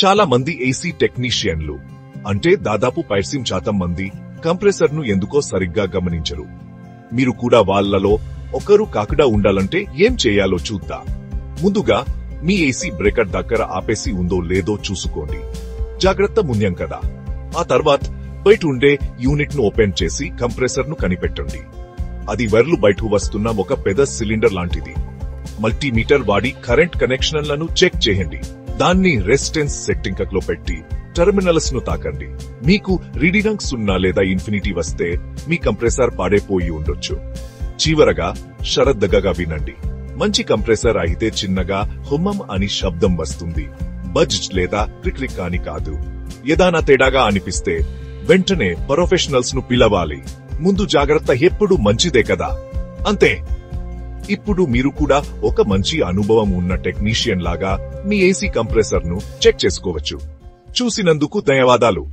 చాలా మంది ఏసీ టెక్నీషియన్లు అంటే దాదాపు 80% మంది కంప్రెసర్ ను ఎందుకో సరిగ్గా గమనించరు. మీరు కూడా వాళ్ళలో ఒకరు కాకుండా ఉండాలంటే ఏం చేయాలో చూద్దాం. ముందుగా మీ ఏసీ బ్రేకర్ దగ్గర ఆపేసి ఉందో లేదో చూసుకోండి. జాగ్రత్త ముఖ్యం కదా. ఆ తర్వాత బయట ఉండే యూనిట్ ను ఓపెన్ చేసి కంప్రెసర్ ను కనిపెట్టండి. అది వైర్లు బయటకు వస్తున్న ఒక పెద్ద సిలిండర్ లాంటిది. మల్టీమీటర్ వాడి కరెంట్ కనెక్షన్లను చెక్ చేయండి. దాన్ని రెసిస్టెన్స్ సెట్టింగ్ లో పెట్టి టెర్మినల్స్ ను తాకండి. మీకు రీడింగ్ 0 లేదా ఇన్ఫినిటీ వస్తే మీ కంప్రెసర్ పాడైపోయి ఉండొచ్చు. చివరగా శ్రద్ధగా వినండి. మంచి కంప్రెసర్ అయితే చిన్నగా హుమ్మం అని శబ్దం వస్తుంది. బజ్ లేదా క్లిక్ అని కాదు. ఏదైనా తేడాగా అనిపిస్తే వెంటనే ప్రొఫెషనల్స్ ను పిలవాలి. ముందు జాగ్రత్త ఎప్పుడు మంచిదే కదా. అంతే. ఇప్పుడు మీరు కూడా ఒక మంచి అనుభవం ఉన్న టెక్నీషియన్ లాగా మీ ఏసీ కంప్రెసర్ ను చెక్ చేసుకోవచ్చు. చూసినందుకు ధన్యవాదాలు.